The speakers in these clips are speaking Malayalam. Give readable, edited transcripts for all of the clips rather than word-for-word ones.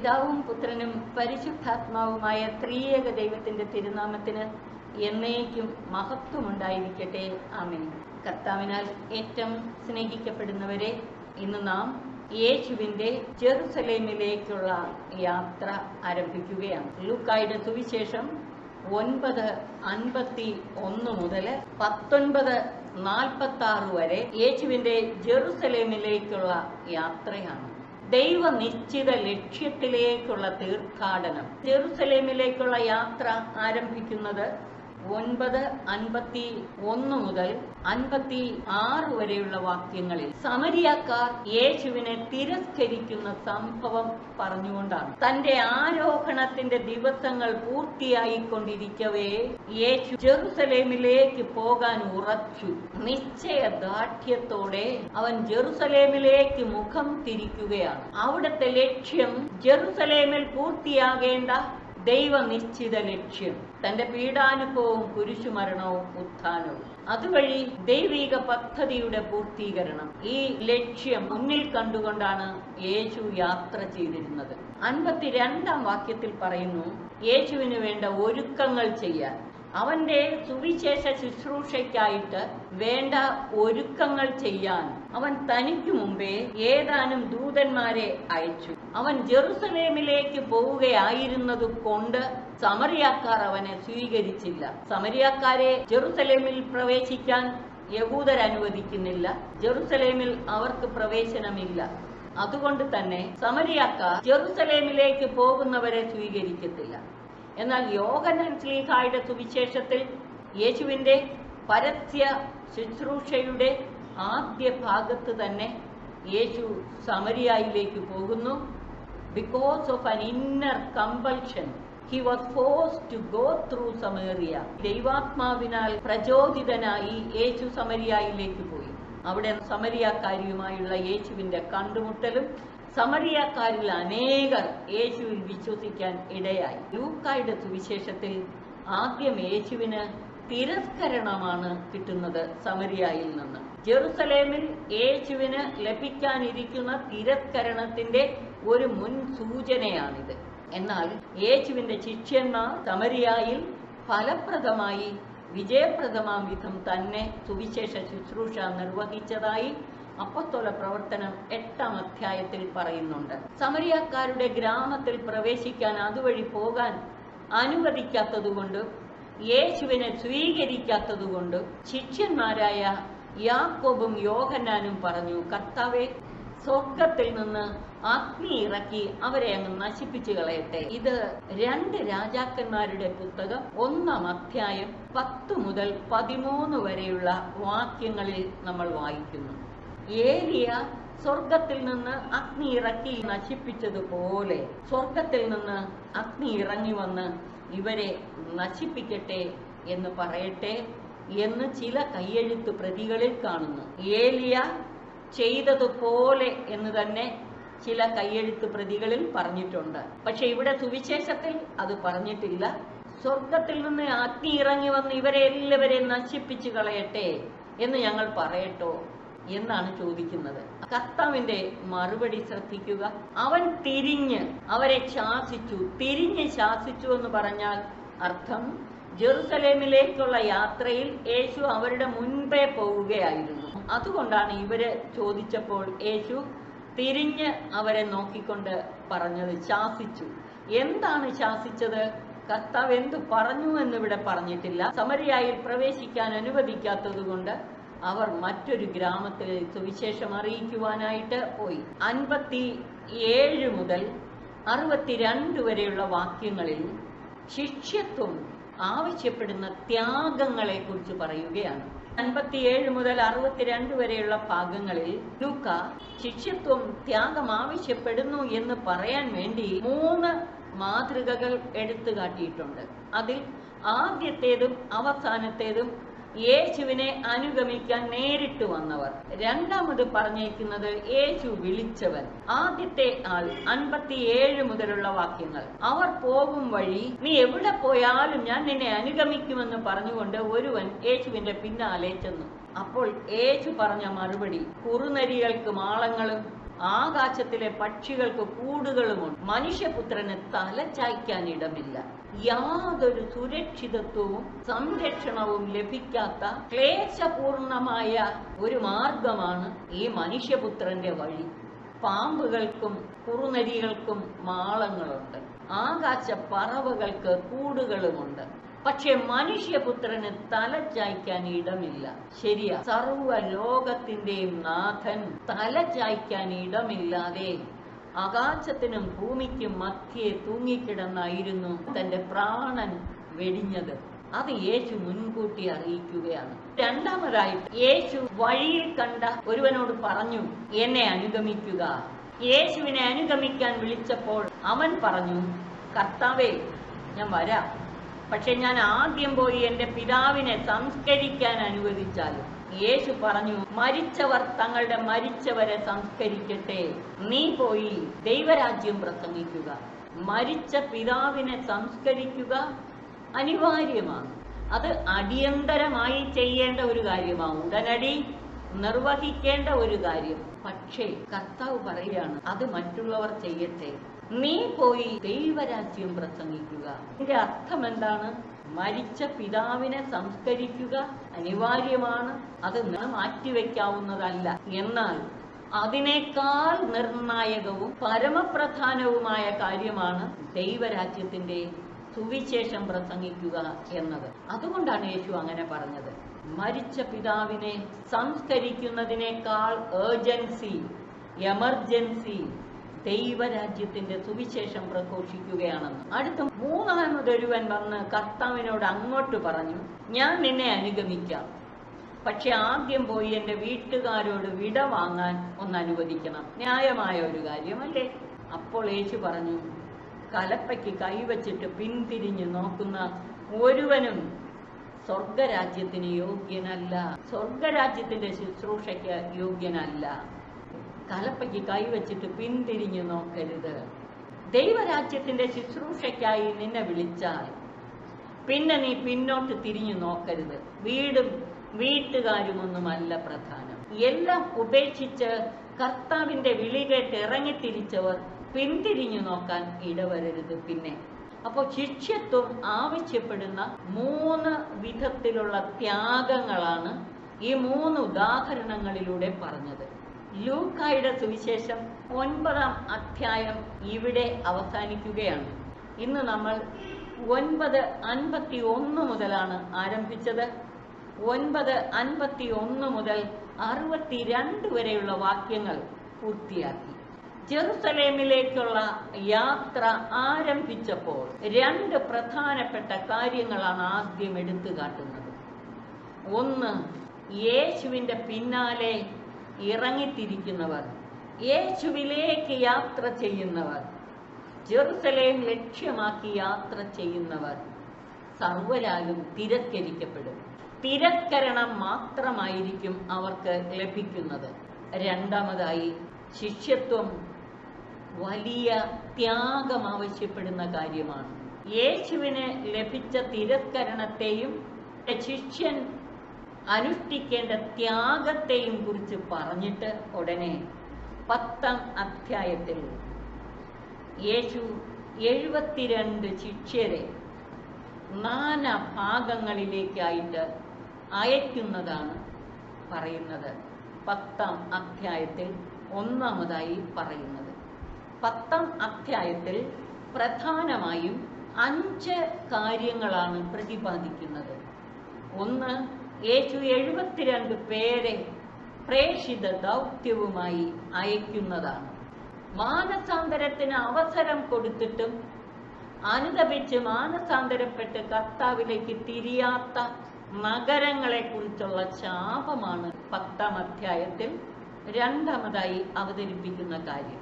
പിതാവും പുത്രനും പരിശുദ്ധാത്മാവുമായ ത്രിയേക ദൈവത്തിന്റെ തിരുനാമത്തിന് എന്നേക്കും മഹത്വമുണ്ടായിരിക്കട്ടെ. ആമേൻ. കർത്താവിനാൽ ഏറ്റവും സ്നേഹിക്കപ്പെടുന്നവരെ, ഇന്ന് നാം യേശുവിന്റെ ജെറുസലേമിലേക്കുള്ള യാത്ര ആരംഭിക്കുകയാണ്. ലൂക്കായുടെ സുവിശേഷം 9:51 മുതൽ 19:46 വരെ യേശുവിന്റെ ജെറുസലേമിലേക്കുള്ള യാത്രയാണ്. ദൈവനിശ്ചിത ലക്ഷ്യത്തിലേക്കുള്ള തീർത്ഥാടനം. ജെറുസലേമിലേക്കുള്ള യാത്ര ആരംഭിക്കുന്നത് 9:51 മുതൽ 56 വരെയുള്ള വാക്യങ്ങളിൽ സമരിയാക്കാർ യേശുവിനെ തിരസ്കരിക്കുന്ന സംഭവം പറഞ്ഞുകൊണ്ടാണ്. തന്റെ ആരോഹണത്തിന്റെ ദിവസങ്ങൾ പൂർത്തിയായിക്കൊണ്ടിരിക്കവേ യേശു ജെറുസലേമിലേക്ക് പോകാൻ ഉറച്ചു. നിശ്ചയദാർഢ്യത്തോടെ അവൻ ജെറുസലേമിലേക്ക് മുഖം തിരിക്കുകയാണ്. അവിടുത്തെ ലക്ഷ്യം ജെറുസലേമിൽ പൂർത്തിയാകേണ്ട ദൈവനിശ്ചിത ലക്ഷ്യം, തന്റെ പീഡാനുഭവവും കുരിശുമരണവും ഉത്ഥാനവും, അതുവഴി ദൈവിക പദ്ധതിയുടെ പൂർത്തീകരണം. ഈ ലക്ഷ്യം മുന്നിൽ കണ്ടുകൊണ്ടാണ് യേശു യാത്ര ചെയ്തിരുന്നത്. 52-ാം വാക്യത്തിൽ പറയുന്നു, യേശുവിന് വേണ്ട ഒരുക്കങ്ങൾ ചെയ്യാൻ, അവന്റെ സുവിശേഷ ശുശ്രൂഷയ്ക്കായിട്ട് വേണ്ട ഒരുക്കങ്ങൾ ചെയ്യാൻ അവൻ തനിക്കു മുമ്പേ ഏതാനും ദൂതന്മാരെ അയച്ചു. അവൻ ജെറുസലേമിലേക്ക് പോവുകയായിരുന്നത് കൊണ്ട് സമരിയാക്കാർ അവനെ സ്വീകരിച്ചില്ല. സമരിയാക്കാരെ ജെറുസലേമിൽ പ്രവേശിക്കാൻ യഹൂദരനുവദിക്കുന്നില്ല. ജെറുസലേമിൽ അവർക്ക് പ്രവേശനമില്ല. അതുകൊണ്ട് തന്നെ സമരിയാക്കാർ ജെറുസലേമിലേക്ക് പോകുന്നവരെ സ്വീകരിക്കത്തില്ല. എന്നാൽ യോഹന്നാൻ ശ്ലീഹായുടെ സുവിശേഷത്തിൽ യേശുവിന്റെ പരസ്യ ശുശ്രൂഷയുടെ ആദ്യ ഭാഗത്ത് തന്നെ യേശു സമരിയായിലേക്ക് പോകുന്നു. Because of an inner compulsion he was forced to go through Samaria. ദൈവാത്മാവിനാൽ പ്രചോദിതനായി യേശു സമരിയായിലേക്ക് പോയി. അവിടെ സമരിയാക്കാരിയുമായുള്ള യേശുവിന്റെ കണ്ടുമുട്ടലും സമരിയാക്കാരിൽ അനേകർ യേശുവിൽ വിശ്വസിക്കാൻ ഇടയായി. ലൂക്കായുടെ സുവിശേഷത്തിൽ ആദ്യം യേശുവിന് തിരസ്കരണമാണ് കിട്ടുന്നത് സമരിയായിൽ നിന്ന്. ജെറുസലേമിൽ യേശുവിന് ലഭിക്കാനിരിക്കുന്ന തിരസ്കരണത്തിന്റെ ഒരു മുൻ സൂചനയാണിത്. എന്നാൽ യേശുവിന്റെ ശിഷ്യന്മാർ സമരിയായിൽ ഫലപ്രദമായി വിജയപ്രദമാം വിധം തന്നെ സുവിശേഷ ശുശ്രൂഷ നിർവഹിച്ചതായി അപ്പോസ്തല പ്രവർത്തനം 8-ാം അധ്യായത്തിൽ പറയുന്നുണ്ട്. സമരിയാക്കാരുടെ ഗ്രാമത്തിൽ പ്രവേശിക്കാൻ അതുവഴി പോകാൻ അനുവദിക്കാത്തതുകൊണ്ടും യേശുവിനെ സ്വീകരിക്കാത്തതുകൊണ്ടും ശിഷ്യന്മാരായ യാക്കോബും യോഹന്നാനും പറഞ്ഞു, കർത്താവേ, സ്വർഗത്തിൽ നിന്ന് അഗ്നി ഇറക്കി അവരെ അങ്ങ് നശിപ്പിച്ചു കളയട്ടെ. ഇത് 2 രാജാക്കന്മാരുടെ പുസ്തകം 1-ാം അധ്യായം 10 മുതൽ 13 വരെയുള്ള വാക്യങ്ങളിൽ നമ്മൾ വായിക്കുന്നു. ഏലിയ സ്വർഗത്തിൽ നിന്ന് അഗ്നി ഇറക്കി നശിപ്പിച്ചതുപോലെ സ്വർഗത്തിൽ നിന്ന് അഗ്നി ഇറങ്ങി വന്ന് ഇവരെ നശിപ്പിക്കട്ടെ എന്ന് പറയട്ടെ എന്ന് ചില കയ്യെഴുത്ത് പ്രതികളിൽ കാണുന്നു. ഏലിയ ചെയ്തതുപോലെ എന്ന് തന്നെ ചില കയ്യെഴുത്ത് പ്രതികളിൽ പറഞ്ഞിട്ടുണ്ട്. പക്ഷെ ഇവിടെ സുവിശേഷത്തിൽ അത് പറഞ്ഞിട്ടില്ല. സ്വർഗത്തിൽ നിന്ന് അഗ്നി ഇറങ്ങി വന്ന് ഇവരെ എല്ലാവരെയും നശിപ്പിച്ചു കളയട്ടെ എന്ന് ഞങ്ങൾ പറയട്ടോ എന്നാണ് ചോദിക്കുന്നത്. കർത്താവിന്റെ മറുപടി ശ്രദ്ധിക്കുക. അവൻ തിരിഞ്ഞ് അവരെ ശാസിച്ചു. തിരിഞ്ഞ് ശാസിച്ചു എന്ന് പറഞ്ഞാൽ അർത്ഥം ജെറുസലേമിലേക്കുള്ള യാത്രയിൽ യേശു അവരുടെ മുൻപേ പോവുകയായിരുന്നു. അതുകൊണ്ടാണ് ഇവര് ചോദിച്ചപ്പോൾ യേശു തിരിഞ്ഞ് അവരെ നോക്കിക്കൊണ്ട് പറഞ്ഞത് ശാസിച്ചു. എന്താണ് ശാസിച്ചത്? കർത്താവ് എന്തു പറഞ്ഞു എന്നിവിടെ പറഞ്ഞിട്ടില്ല. സമരിയായിൽ പ്രവേശിക്കാൻ അനുവദിക്കാത്തത് കൊണ്ട് അവർ മറ്റൊരു ഗ്രാമത്തിൽ സുവിശേഷം അറിയിക്കുവാനായിട്ട് പോയി. 57 മുതൽ 62 വരെയുള്ള വാക്യങ്ങളിൽ ശിഷ്യത്വം ആവശ്യപ്പെടുന്ന ത്യാഗങ്ങളെ കുറിച്ച് പറയുകയാണ്. 57 മുതൽ 62 വരെയുള്ള ഭാഗങ്ങളിൽ ലൂക്ക ശിഷ്യത്വം ത്യാഗം ആവശ്യപ്പെടുന്നു എന്ന് പറയാൻ വേണ്ടി 3 മാതൃകകൾ എടുത്തു കാട്ടിയിട്ടുണ്ട്. അതിൽ ആദ്യത്തേതും അവസാനത്തേതും യേശുവിനെ അനുഗമിക്കാൻ നേരിട്ട് വന്നവർ. രണ്ടാമത് പറഞ്ഞേക്കുന്നത് യേശു വിളിച്ചവൻ. ആദ്യത്തെ ആൾ 57 മുതലുള്ള വാക്യങ്ങൾ. അവർ പോകും വഴി നീ എവിടെ പോയാലും ഞാൻ നിന്നെ അനുഗമിക്കുമെന്ന് പറഞ്ഞുകൊണ്ട് ഒരുവൻ യേശുവിന്റെ പിന്നാലെ ചെന്നു. അപ്പോൾ യേശു പറഞ്ഞ മറുപടി, കുറുനരികൾക്ക് മാളങ്ങളും ആകാശത്തിലെ പക്ഷികൾക്ക് കൂടുകളുമുണ്ട്, മനുഷ്യപുത്രന് തല ചായ്ക്കാൻ ഇടമില്ല. യാതൊരു സുരക്ഷിതത്വവും സംരക്ഷണവും ലഭിക്കാത്ത ക്ലേശപൂർണമായ ഒരു മാർഗമാണ് ഈ മനുഷ്യപുത്രന്റെ വഴി. പാമ്പുകൾക്കും കുറുനരികൾക്കും മാളങ്ങളുണ്ട്, ആകാശ പറവകൾക്ക് കൂടുകളുമുണ്ട്, പക്ഷെ മനുഷ്യപുത്രന് തല ചായ്ക്കാൻ ഇടമില്ല. ശരിയാ, സർവ ലോകത്തിന്റെയും നാഥൻ തല ചായ്ക്കാൻ ഇടമില്ലാതെ ആകാശത്തിനും ഭൂമിക്കും മധ്യേ തൂങ്ങിക്കിടന്നായിരുന്നു തന്റെ പ്രാണൻ വെടിഞ്ഞത്. അത് യേശു മുൻകൂട്ടി അറിയിക്കുകയാണ്. രണ്ടാമതായിട്ട് യേശു വഴിയിൽ കണ്ട ഒരുവനോട് പറഞ്ഞു, എന്നെ അനുഗമിക്കുക. യേശുവിനെ അനുഗമിക്കാൻ വിളിച്ചപ്പോൾ അവൻ പറഞ്ഞു, കർത്താവേ, ഞാൻ വരാം, പക്ഷെ ഞാൻ ആദ്യം പോയി എൻ്റെ പിതാവിനെ സംസ്കരിക്കാൻ അനുവദിച്ചാലും. യേശു പറഞ്ഞു, മരിച്ചവർ തങ്ങളുടെ മരിച്ചവരെ സംസ്കരിക്കട്ടെ, നീ പോയി ദൈവരാജ്യം പ്രസംഗിക്കുക. മരിച്ച പിതാവിനെ സംസ്കരിക്കുക അനിവാര്യമാണ്. അത് അടിയന്തരമായി ചെയ്യേണ്ട ഒരു കാര്യമാണ്, ഉടനടി നിർവഹിക്കേണ്ട ഒരു കാര്യം. പക്ഷേ കർത്താവ് പറയുകയാണ്, അത് മറ്റുള്ളവർ ചെയ്യട്ടെ, നീ പോയി ദൈവരാജ്യം പ്രസംഗിക്കുക. ഇതിന്റെ അർത്ഥം എന്താണ്? മരിച്ച പിതാവിനെ സംസ്കരിക്കുക അനിവാര്യമാണ്, അത് മാറ്റിവെക്കാവുന്നതല്ല. എന്നാൽ അതിനേക്കാൾ നിർണായകവും പരമപ്രധാനവുമായ കാര്യമാണ് ദൈവരാജ്യത്തിന്റെ സുവിശേഷം പ്രസംഗിക്കുക എന്നത്. അതുകൊണ്ടാണ് യേശു അങ്ങനെ പറഞ്ഞത്. മരിച്ച പിതാവിനെ സംസ്കരിക്കുന്നതിനേക്കാൾ എമർജൻസി ദൈവരാജ്യത്തിന്റെ സുവിശേഷം പ്രഘോഷിക്കുകയാണെന്ന്. അടുത്ത മൂന്നാമതൊരുവൻ വന്ന് കർത്താവിനോട് അങ്ങോട്ട് പറഞ്ഞു, ഞാൻ നിന്നെ അനുഗമിക്കാം, പക്ഷെ ആദ്യം പോയി എൻ്റെ വീട്ടുകാരോട് വിട വാങ്ങാൻ ഒന്ന് അനുവദിക്കണം. ന്യായമായ ഒരു കാര്യമല്ലേ? അപ്പോൾ യേശു പറഞ്ഞു, കലപ്പയ്ക്ക് കൈവച്ചിട്ട് പിന്തിരിഞ്ഞു നോക്കുന്ന ഒരുവനും സ്വർഗരാജ്യത്തിന് യോഗ്യനല്ല, സ്വർഗരാജ്യത്തിന്റെ ശുശ്രൂഷയ്ക്ക് യോഗ്യനല്ല. കലപ്പയ്ക്ക് കൈവച്ചിട്ട് പിന്തിരിഞ്ഞു നോക്കരുത്. ദൈവരാജ്യത്തിന്റെ ശുശ്രൂഷയ്ക്കായി നിന്നെ വിളിച്ചാൽ പിന്നെ നീ പിന്നോട്ട് തിരിഞ്ഞു നോക്കരുത്. വീടും വീട്ടുകാരുമൊന്നുമല്ല പ്രധാനം. എല്ലാം ഉപേക്ഷിച്ച് കർത്താവിന്റെ വിളി കേട്ട് ഇറങ്ങിത്തിരിച്ചവർ പിന്തിരിഞ്ഞു നോക്കാൻ ഇടവരരുത്. പിന്നെ അപ്പോൾ ശിഷ്യത്വം ആവശ്യപ്പെടുന്ന 3 വിധത്തിലുള്ള ത്യാഗങ്ങളാണ് ഈ 3 ഉദാഹരണങ്ങളിലൂടെ പറഞ്ഞത്. ലൂക്കായുടെ സുവിശേഷം 9-ാം അധ്യായം ഇവിടെ അവസാനിക്കുകയാണ്. ഇന്ന് നമ്മൾ 9:51 മുതലാണ് ആരംഭിച്ചത്. 9:51 മുതൽ 62 വരെയുള്ള വാക്യങ്ങൾ പൂർത്തിയാക്കി. ജെറുസലേമിലേക്കുള്ള യാത്ര ആരംഭിച്ചപ്പോൾ 2 പ്രധാനപ്പെട്ട കാര്യങ്ങളാണ് ആദ്യം എടുത്തു കാട്ടുന്നത്. ഒന്ന്, യേശുവിൻ്റെ പിന്നാലെ ഇറങ്ങിത്തിരിക്കുന്നവർ, യേശുവിലേക്ക് യാത്ര ചെയ്യുന്നവർ, ജെറുസലേം ലക്ഷ്യമാക്കി യാത്ര ചെയ്യുന്നവർ സർവരാലും തിരസ്കരിക്കപ്പെടും. തിരസ്കരണം മാത്രമായിരിക്കും അവർക്ക് ലഭിക്കുന്നത്. രണ്ടാമതായി, ശിഷ്യത്വം വലിയ ത്യാഗം ആവശ്യപ്പെടുന്ന കാര്യമാണ്. യേശുവിന് ലഭിച്ച തിരസ്കരണത്തെയും ശിഷ്യൻ അനുഷ്ഠിക്കേണ്ട ത്യാഗത്തെയും കുറിച്ച് പറഞ്ഞിട്ട് ഉടനെ 10-ാം അധ്യായത്തിൽ യേശു 72 ശിഷ്യരെ നാനാ ഭാഗങ്ങളിലേക്കായിട്ട് അയക്കുന്നതാണ് പറയുന്നത്. 10-ാം അധ്യായത്തിൽ ഒന്നാമതായി പറയുന്നത്. 10-ാം അധ്യായത്തിൽ പ്രധാനമായും 5 കാര്യങ്ങളാണ് പ്രതിപാദിക്കുന്നത്. ഒന്ന്, യേശു 72 പേരെ പ്രേഷിത ദൗത്യവുമായി അയക്കുന്നതാണ്. മാനസാന്തരത്തിന് അവസരം കൊടുത്തിട്ടും അനുതപിച്ച് മാനസാന്തരപ്പെട്ട് കർത്താവിലേക്ക് തിരിയാത്ത നഗരങ്ങളെ കുറിച്ചുള്ള ശാപമാണ് 10-ാം അധ്യായത്തിൽ രണ്ടാമതായി അവതരിപ്പിക്കുന്ന കാര്യം.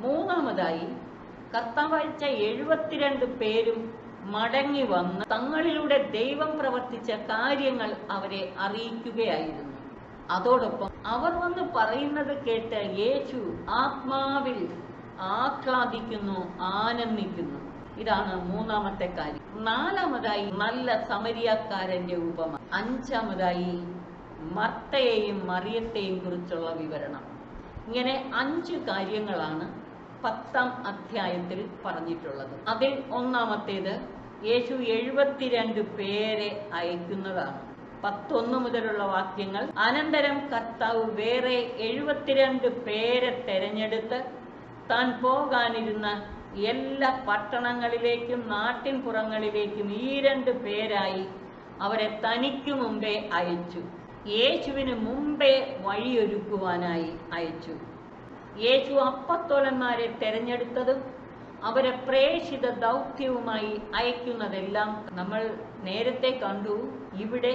മൂന്നാമതായി, കർത്താവ് അയച്ച 72 പേരും മടങ്ങി വന്ന് തങ്ങളിലൂടെ ദൈവം പ്രവർത്തിച്ച കാര്യങ്ങൾ അവരെ അറിയിക്കുകയായിരുന്നു. അതോടൊപ്പം അവർ വന്ന് പറയുന്നത് കേട്ട് യേശു ആത്മാവിൽ ആഹ്ലാദിക്കുന്നു, ആനന്ദിക്കുന്നു. ഇതാണ് മൂന്നാമത്തെ കാര്യം. നാലാമതായി, നല്ല സമരിയാക്കാരന്റെ ഉപമ. അഞ്ചാമതായി, മർത്തയെയും മറിയത്തെയും കുറിച്ചുള്ള വിവരണം. ഇങ്ങനെ 5 കാര്യങ്ങളാണ് 10-ാം അധ്യായത്തിൽ പറഞ്ഞിട്ടുള്ളത്. അതിൽ ഒന്നാമത്തേത് യേശു 72 പേരെ അയക്കുന്നതാണ്. 11 മുതലുള്ള വാക്യങ്ങൾ. അനന്തരം കർത്താവ് വേറെ 72 പേരെ തെരഞ്ഞെടുത്ത് താൻ പോകാനിരുന്ന എല്ലാ പട്ടണങ്ങളിലേക്കും നാട്ടിൻ പുറങ്ങളിലേക്കും ഈ 2 പേരായി അവരെ തനിക്കു മുമ്പേ അയച്ചു. യേശുവിന് മുമ്പേ വഴിയൊരുക്കുവാനായി അയച്ചു. യേശു അപ്പസ്തോലന്മാരെ തെരഞ്ഞെടുത്തതും അവരെ പ്രേക്ഷിത ദൗത്യവുമായി അയക്കുന്നതെല്ലാം നമ്മൾ നേരത്തെ കണ്ടു. ഇവിടെ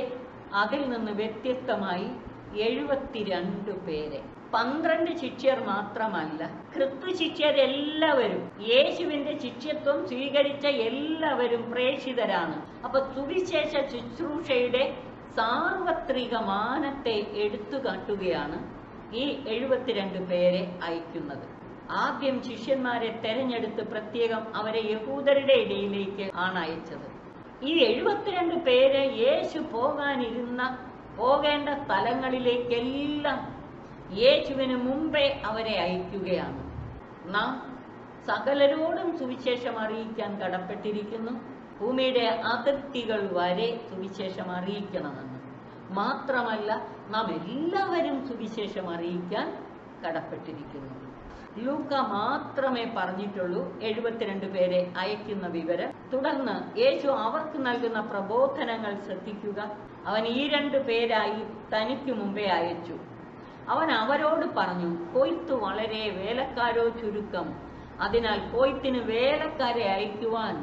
അതിൽ നിന്ന് വ്യത്യസ്തമായി 72 പേരെ. 12 ശിഷ്യർ മാത്രമല്ല, ക്രിസ്തു ശിഷ്യരെല്ലാവരും, യേശുവിന്റെ ശിഷ്യത്വം സ്വീകരിച്ച എല്ലാവരും പ്രേക്ഷിതരാണ്. അപ്പൊ സുവിശേഷ ശുശ്രൂഷയുടെ സാർവത്രിക മാനത്തെ എടുത്തു കാട്ടുകയാണ് ഈ 72 പേരെ അയക്കുന്നത്. ആദ്യം ശിഷ്യന്മാരെ തെരഞ്ഞെടുത്ത് പ്രത്യേകം അവരെ യഹൂദരുടെ ഇടയിലേക്ക് ആണ് അയച്ചത്. ഈ 72 പേര് യേശു പോകേണ്ട സ്ഥലങ്ങളിലേക്കെല്ലാം യേശുവിന് മുമ്പേ അവരെ അയക്കുകയാണ്. നാം സകലരോടും സുവിശേഷം അറിയിക്കാൻ കടപ്പെട്ടിരിക്കുന്നു. ഭൂമിയുടെ അതിർത്തികൾ വരെ സുവിശേഷം അറിയിക്കണമെന്ന്. മാത്രമല്ല, നാം എല്ലാവരും സുവിശേഷം അറിയിക്കാൻ കടപ്പെട്ടിരിക്കുന്നു. ലൂക്ക മാത്രമേ പറഞ്ഞിട്ടുള്ളൂ 72 പേരെ അയക്കുന്ന വിവരം. തുടർന്ന് യേശു അവർക്ക് നൽകുന്ന പ്രബോധനങ്ങൾ ശ്രദ്ധിക്കുക. അവൻ ഈ 2 പേരായി തനിക്ക് മുമ്പേ അയച്ചു. അവൻ അവരോട് പറഞ്ഞു, കൊയ്ത്ത് വളരെ, വേലക്കാരോ ചുരുക്കം. അതിനാൽ കൊയ്ത്തിന് വേലക്കാരെ അയക്കുവാൻ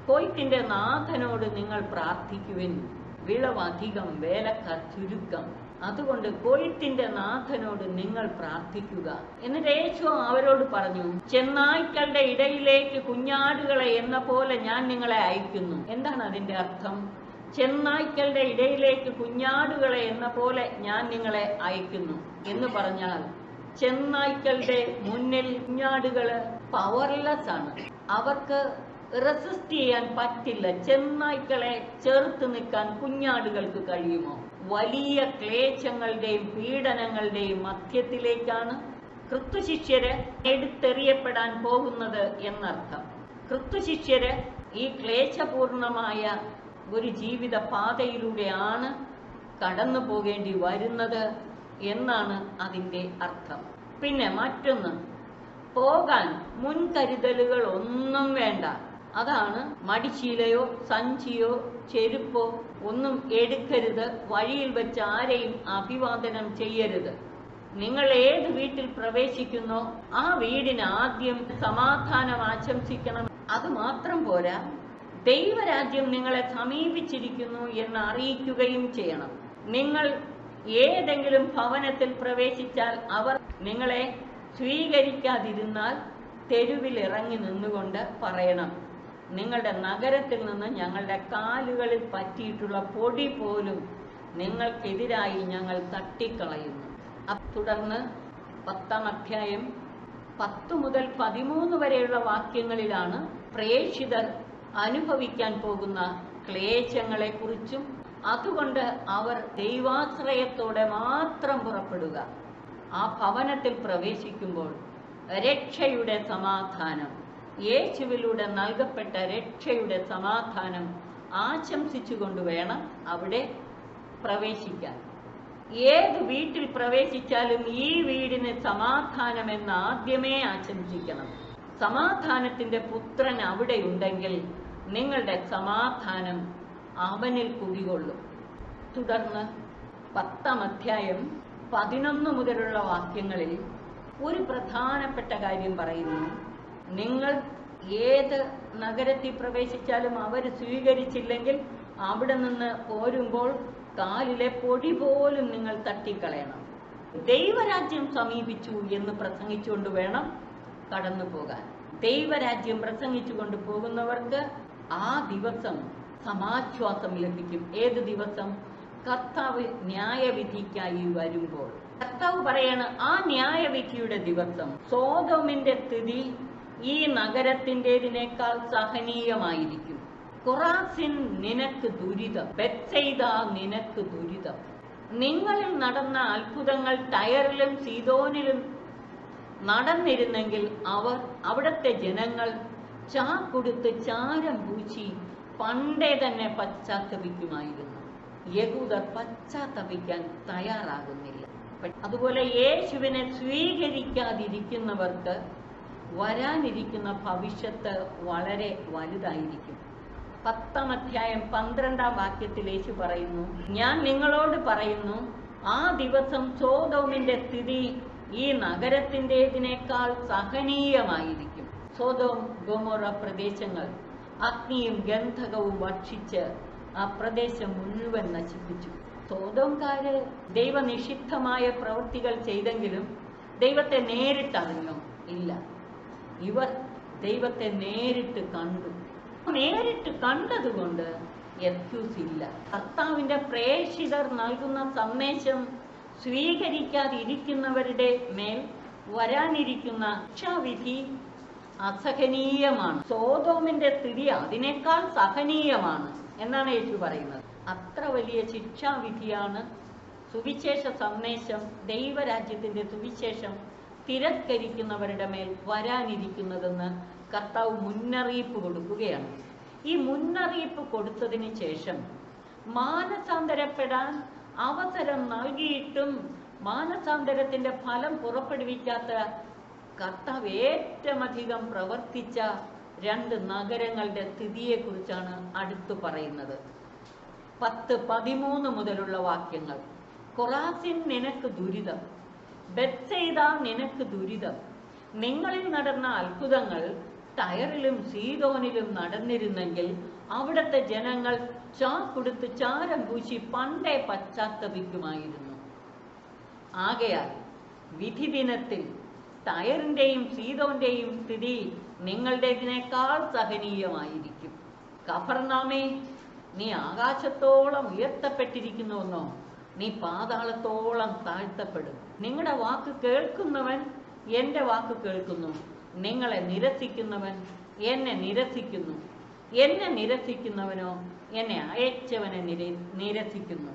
കൊയ്ത്തിന്റെ നാഥനോട് നിങ്ങൾ പ്രാർത്ഥിക്കുവിൻ. വിളവധികം, വേലക്കാർ ചുരുക്കം. അതുകൊണ്ട് കൊയ്ത്തിന്റെ നാഥനോട് നിങ്ങൾ പ്രാർത്ഥിക്കുക. എന്നിട്ട് യേശു അവരോട് പറഞ്ഞു, ചെന്നായ്ക്കളുടെ ഇടയിലേക്ക് കുഞ്ഞാടുകളെ എന്ന പോലെ ഞാൻ നിങ്ങളെ അയക്കുന്നു. എന്താണ് അതിന്റെ അർത്ഥം? ചെന്നായ്ക്കളുടെ ഇടയിലേക്ക് കുഞ്ഞാടുകളെ എന്ന പോലെ ഞാൻ നിങ്ങളെ അയക്കുന്നു എന്ന് പറഞ്ഞാൽ, ചെന്നായ്ക്കളുടെ മുന്നിൽ കുഞ്ഞാടുകള് പവർലെസ് ആണ്. അവർക്ക് റെസിസ്റ്റ് ചെയ്യാൻ പറ്റില്ല. ചെന്നായ്ക്കളെ ചെറുത്ത് നിൽക്കാൻ കുഞ്ഞാടുകൾക്ക് കഴിയുമോ? വലിയ ക്ലേശങ്ങളുടെയും പീഡനങ്ങളുടെയും മധ്യത്തിലേക്കാണ് ക്രിസ്തു ശിഷ്യര് എടുത്തെറിയപ്പെടാൻ പോകുന്നത് എന്നർത്ഥം. ക്രിസ്തു ശിഷ്യര് ഈ ക്ലേശപൂർണമായ ഒരു ജീവിത പാതയിലൂടെയാണ് കടന്നു പോകേണ്ടി വരുന്നത് എന്നാണ് അതിൻ്റെ അർത്ഥം. പിന്നെ മറ്റൊന്ന്, പോകാൻ മുൻകരുതലുകൾ ഒന്നും വേണ്ട. അതാണ്, മടിശീലയോ സഞ്ചിയോ ചെരുപ്പോ ഒന്നും എടുക്കരുത്. വഴിയിൽ വെച്ച് ആരെയും അഭിവാദനം ചെയ്യരുത്. നിങ്ങൾ ഏത് വീട്ടിൽ പ്രവേശിക്കുന്നോ ആ വീടിന് ആദ്യം സമാധാനം ആശംസിക്കണം. അത് മാത്രം പോരാ, ദൈവരാജ്യം നിങ്ങളെ സമീപിച്ചിരിക്കുന്നു എന്ന് അറിയിക്കുകയും ചെയ്യണം. നിങ്ങൾ ഏതെങ്കിലും ഭവനത്തിൽ പ്രവേശിച്ചാൽ അവർ നിങ്ങളെ സ്വീകരിക്കാതിരുന്നാൽ തെരുവിൽ ഇറങ്ങി നിന്നുകൊണ്ട് പറയണം, നിങ്ങളുടെ നഗരത്തിൽ നിന്ന് ഞങ്ങളുടെ കാലുകളിൽ പറ്റിയിട്ടുള്ള പൊടി പോലും നിങ്ങൾക്കെതിരായി ഞങ്ങൾ തട്ടിക്കളയുന്നു. തുടർന്ന് 10-ാം അധ്യായം 10 മുതൽ 13 വരെയുള്ള വാക്യങ്ങളിലാണ് പ്രേക്ഷിതർ അനുഭവിക്കാൻ പോകുന്ന ക്ലേശങ്ങളെ കുറിച്ചും അതുകൊണ്ട് അവർ ദൈവാശ്രയത്തോടെ മാത്രം പുറപ്പെടുക, ആ ഭവനത്തിൽ പ്രവേശിക്കുമ്പോൾ രക്ഷയുടെ സമാധാനം, യേശുവിലൂടെ നൽകപ്പെട്ട രക്ഷയുടെ സമാധാനം ആശംസിച്ചുകൊണ്ട് വേണം അവിടെ പ്രവേശിക്കാൻ. ഏത് വീട്ടിൽ പ്രവേശിച്ചാലും ഈ വീടിന് സമാധാനമെന്ന് ആദ്യമേ ആശംസിക്കണം. സമാധാനത്തിന്റെ പുത്രൻ അവിടെ ഉണ്ടെങ്കിൽ നിങ്ങളുടെ സമാധാനം അവനിൽ കുടികൊള്ളും. തുടർന്ന് 10-ാം അധ്യായം 11 മുതലുള്ള വാക്യങ്ങളിൽ ഒരു പ്രധാനപ്പെട്ട കാര്യം പറയുന്നു. നിങ്ങൾ ഏത് നഗരത്തിൽ പ്രവേശിച്ചാലും അവർ സ്വീകരിച്ചില്ലെങ്കിൽ അവിടെ നിന്ന് പോരുമ്പോൾ കാലിലെ പൊടി പോലും നിങ്ങൾ തട്ടിക്കളയണം. ദൈവരാജ്യം സമീപിച്ചു എന്ന് പ്രസംഗിച്ചുകൊണ്ട് വേണം കടന്നു പോകാൻ. ദൈവരാജ്യം പ്രസംഗിച്ചുകൊണ്ട് പോകുന്നവർക്ക് ആ ദിവസം സമാശ്വാസം ലഭിക്കും. ഏത് ദിവസം? കർത്താവ് ന്യായവിധിക്കായി വരുമ്പോൾ. കർത്താവ് പറയാണ്, ആ ന്യായവിധിയുടെ ദിവസം സോദോമിന്റെ സ്ഥിതി ഈ നഗരത്തിൻ്റെതിനേക്കാൾ സഹനീയമായിരിക്കും. കൊറാസിൻ നിനക്ക് ദുരിതം, ബെത്സൈദ നിനക്ക് ദുരിതം. നിങ്ങളിൽ നടന്ന അത്ഭുതങ്ങൾ ടയറിലും സീദോനിലും നടന്നിരുന്നെങ്കിൽ അവിടുത്തെ ജനങ്ങൾ ചാക്കൊടുത്ത് ചാരം പൂശി പണ്ടേ തന്നെ പശ്ചാത്തപിക്കുമായിരുന്നു. യഹൂദർ പശ്ചാത്തപിക്കാൻ തയ്യാറാകുന്നില്ല. അതുപോലെ യേശുവിനെ സ്വീകരിക്കാതിരിക്കുന്നവർക്ക് വരാനിരിക്കുന്ന ഭവിഷ്യത്ത് വളരെ വലുതായിരിക്കും. 10-ാം അധ്യായം 12-ാം വാക്യത്തിൽ യേശു പറയുന്നു, ഞാൻ നിങ്ങളോട് പറയുന്നു, ആ ദിവസം സോദോമിന്റെ സ്ഥിതി ഈ നഗരത്തിൻ്റെതിനേക്കാൾ സഹനീയമായിരിക്കും. സോദോം ഗൊമോറ പ്രദേശങ്ങൾ അഗ്നിയും ഗന്ധകവും ഭക്ഷിച്ച് ആ പ്രദേശം മുഴുവൻ നശിപ്പിച്ചു. സോദോംകാര് ദൈവനിഷിദ്ധമായ പ്രവൃത്തികൾ ചെയ്തെങ്കിലും ദൈവത്തെ നേരിട്ടറിഞ്ഞോ? ഇല്ല. ഇവർ ദൈവത്തെ നേരിട്ട് കണ്ടു. നേരിട്ട് കണ്ടതുകൊണ്ട് എക്സ്ക്യൂസ് ഇല്ല. കർത്താവിന്റെ പ്രേക്ഷിതർ നൽകുന്ന സന്ദേശം സ്വീകരിക്കാതിരിക്കുന്നവരുടെ മേൽ വരാനിരിക്കുന്ന ശിക്ഷാവിധി അസഹനീയമാണ്. സോദോമിന്റെ സ്ഥിതി അതിനേക്കാൾ സഹനീയമാണ് എന്നാണ് യേശു പറയുന്നത്. അത്ര വലിയ ശിക്ഷാവിധിയാണ് സുവിശേഷ സന്ദേശം, ദൈവരാജ്യത്തിന്റെ സുവിശേഷം തിരസ്കരിക്കുന്നവരുടെ മേൽ വരാനിരിക്കുന്നതെന്ന് കർത്താവ് മുന്നറിയിപ്പ് കൊടുക്കുകയാണ്. ഈ മുന്നറിയിപ്പ് കൊടുത്തതിന് ശേഷം മാനസാന്തരപ്പെടാൻ അവസരം നൽകിയിട്ടും മാനസാന്തരത്തിന്റെ ഫലം പുറപ്പെടുവിക്കാത്ത കർത്താവ് ഏറ്റവുമധികം പ്രവർത്തിച്ച 2 നഗരങ്ങളുടെ സ്ഥിതിയെക്കുറിച്ചാണ് അടുത്തു പറയുന്നത്. 10-13 മുതലുള്ള വാക്യങ്ങൾ. കൊറാസിൻ നിനക്ക് ദുരിതം, ബെത്സയിദ നിനക്ക് ദുരിതം. നിങ്ങളിൽ നടന്ന അത്ഭുതങ്ങൾ ടയറിലും സീദോനിലും നടന്നിരുന്നെങ്കിൽ അവിടുത്തെ ജനങ്ങൾ ചാക്കൊടുത്ത് ചാരം പൂശി പണ്ടേ പശ്ചാത്തപിക്കുമായിരുന്നു. ആകയാൽ വിധി ദിനത്തിൽ ടയറിന്റെയും സീദോന്റെയും സ്ഥിതി നിങ്ങളുടേതിനേക്കാൾ സഹനീയമായിരിക്കും. കഫർനാമേ, നീ ആകാശത്തോളം ഉയർത്തപ്പെട്ടിരിക്കുന്നുവെന്നോ, നീ പാതാളത്തോളം താഴ്ത്തപ്പെടും. നിങ്ങളുടെ വാക്ക് കേൾക്കുന്നവൻ എൻ്റെ വാക്ക് കേൾക്കുന്നു, നിങ്ങളെ നിരസിക്കുന്നവൻ എന്നെ നിരസിക്കുന്നു, എന്നെ നിരസിക്കുന്നവനോ എന്നെ അയച്ചവനെ നിരസിക്കുന്നു.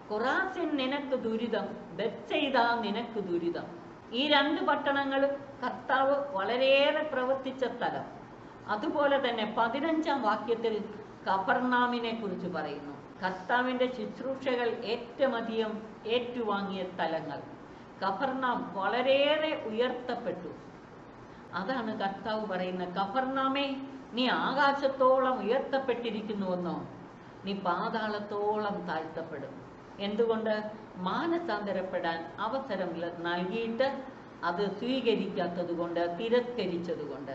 കൊറാസിൻ നിനക്ക് ദുരിതം, ബെത്സയിദ നിനക്ക് ദുരിതം. ഈ 2 പട്ടണങ്ങളും കർത്താവ് വളരെയേറെ പ്രവർത്തിച്ച സ്ഥലം. അതുപോലെ തന്നെ 15-ാം വാക്യത്തിൽ കഫർനാമിനെ കുറിച്ച് പറയുന്നു. കർത്താവിന്റെ ശുശ്രൂഷകൾ ഏറ്റവുമധികം ഏറ്റുവാങ്ങിയ സ്ഥലങ്ങൾ. കഫർനാം വളരെയേറെ ഉയർത്തപ്പെട്ടു. അതാണ് കർത്താവ് പറയുന്നത്, കഫർനാമേ, നീ ആകാശത്തോളം ഉയർത്തപ്പെട്ടിരിക്കുന്നുവെന്നോ, നീ പാതാളത്തോളം താഴ്ത്തപ്പെടും. എന്തുകൊണ്ട്? മാനസാന്തരപ്പെടാൻ അവസരം നൽകിയിട്ട് അത് സ്വീകരിക്കാത്തത് കൊണ്ട്, തിരസ്കരിച്ചതുകൊണ്ട്.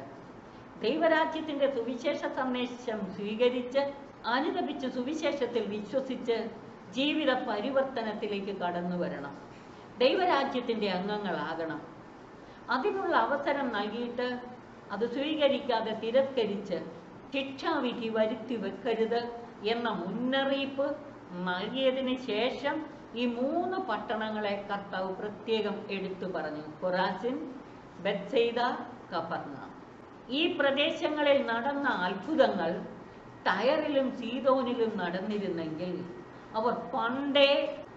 ദൈവരാജ്യത്തിന്റെ സുവിശേഷ സന്ദേശം സ്വീകരിച്ച് അനുദപിച്ച് സുവിശേഷത്തിൽ വിശ്വസിച്ച് ജീവിത പരിവർത്തനത്തിലേക്ക് കടന്നു വരണം. ദൈവരാജ്യത്തിന്റെ അംഗങ്ങളാകണം. അതിനുള്ള അവസരം നൽകിയിട്ട് അത് സ്വീകരിക്കാതെ തിരസ്കരിച്ച് ശിക്ഷാവിധി വരുത്തി വെക്കരുത് എന്ന മുന്നറിയിപ്പ് നൽകിയതിന് ശേഷം ഈ 3 പട്ടണങ്ങളെ കർത്താവ് പ്രത്യേകം എടുത്തു പറഞ്ഞു. കൊറാസിൻ, ബെത്സയിദ, കഫർനാം. ഈ പ്രദേശങ്ങളിൽ നടന്ന അത്ഭുതങ്ങൾ ടയറിലും സീദോനിലും നടന്നിരുന്നെങ്കിൽ അവർ പണ്ടേ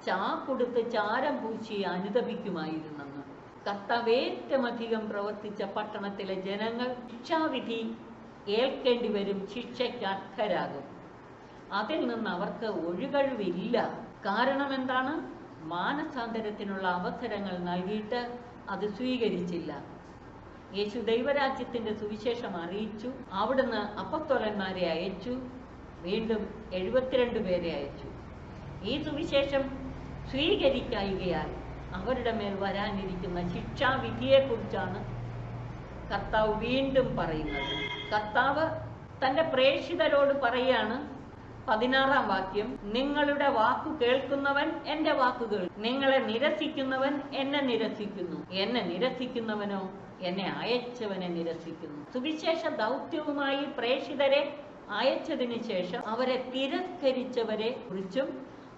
ചാക്കൊടുത്ത് ചാരം പൂശി അനുദപിക്കുമായിരുന്നെന്ന്. കർത്താവ് ഏറ്റവുമധികം പ്രവർത്തിച്ച പട്ടണത്തിലെ ജനങ്ങൾ ശിക്ഷാവിധി ഏൽക്കേണ്ടി വരും, ശിക്ഷയ്ക്ക് അർഹരാകും. അതിൽ നിന്ന് അവർക്ക് ഒഴികഴിവില്ല. കാരണം എന്താണ്? മാനസാന്തരത്തിനുള്ള അവസരങ്ങൾ നൽകിയിട്ട് അത് സ്വീകരിച്ചില്ല. യേശു ദൈവരാജ്യത്തിന്റെ സുവിശേഷം അറിയിച്ചു. അവിടുന്ന് അപ്പസ്തോലന്മാരെ അയച്ചു, വീണ്ടും 72 പേരെ അയച്ചു. ഈ സുവിശേഷം സ്വീകരിക്കായികയാൽ അവരുടെ മേൽ വരാനിരിക്കുന്ന ശിക്ഷാവിധിയെക്കുറിച്ചാണ് കർത്താവ് വീണ്ടും പറയുന്നത്. കർത്താവ് തന്റെ പ്രേക്ഷിതരോട് പറയാണ്, 16-ാം വാക്യം, നിങ്ങളുടെ വാക്കു കേൾക്കുന്നവൻ എൻ്റെ വാക്കുകൾ, നിങ്ങളെ നിരസിക്കുന്നവൻ എന്നെ നിരസിക്കുന്നു, എന്നെ നിരസിക്കുന്നവനോ എന്നെ അയച്ചവനെ നിരസിക്കുന്നു. സുവിശേഷ ദൗത്യവുമായി പ്രേക്ഷിതരെ അയച്ചതിന് ശേഷം അവരെ തിരസ്കരിച്ചവരെ കുറിച്ചും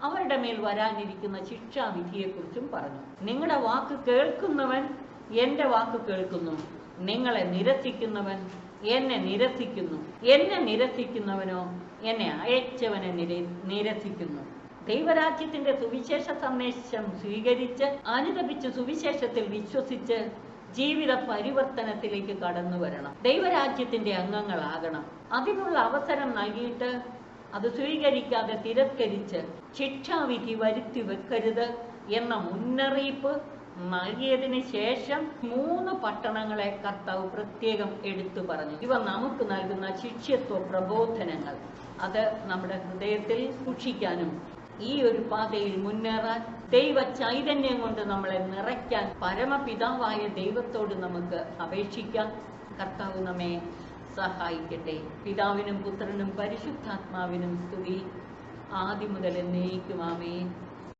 അവരുടെ മേൽ വരാനിരിക്കുന്ന ശിക്ഷാവിധിയെക്കുറിച്ചും പറഞ്ഞു. നിങ്ങളുടെ വാക്ക് കേൾക്കുന്നവൻ എൻ്റെ വാക്ക് കേൾക്കുന്നു, നിങ്ങളെ നിരസിക്കുന്നവൻ എന്നെ നിരസിക്കുന്നു, എന്നെ നിരസിക്കുന്നവനോ എന്നെ അയച്ചവനെ നിരസിക്കുന്നു. ദൈവരാജ്യത്തിന്റെ സുവിശേഷ സന്ദേശം സ്വീകരിച്ച് അനുദപിച്ച് സുവിശേഷത്തിൽ വിശ്വസിച്ച് ജീവിത പരിവർത്തനത്തിലേക്ക് കടന്നു വരണം. ദൈവരാജ്യത്തിന്റെ അംഗങ്ങളാകണം. അതിനുള്ള അവസരം നൽകിയിട്ട് അത് സ്വീകരിക്കാതെ തിരസ്കരിച്ച് ശിക്ഷാവിധി വരുത്തി വെക്കരുത് എന്ന മുന്നറിയിപ്പ് നൽകിയതിന് ശേഷം 3 പട്ടണങ്ങളെ കർത്താവ് പ്രത്യേകം എടുത്തു പറഞ്ഞു. ഇവ നമുക്ക് നൽകുന്ന ശിഷ്യത്വ പ്രബോധനങ്ങൾ അത് നമ്മുടെ ഹൃദയത്തിൽ സൂക്ഷിക്കാനും ഈ ഒരു പാതയിൽ മുന്നേറാൻ ദൈവ ചൈതന്യം കൊണ്ട് നമ്മളെ നിറയ്ക്കാൻ പരമപിതാവായ ദൈവത്തോട് നമുക്ക് അപേക്ഷിക്കാം. കർത്താവ് നമ്മെ സഹായിക്കട്ടെ. പിതാവിനും പുത്രനും പരിശുദ്ധാത്മാവിനും സ്തുതി, ആദ്യം മുതൽ എന്നേക്കും ആമേൻ.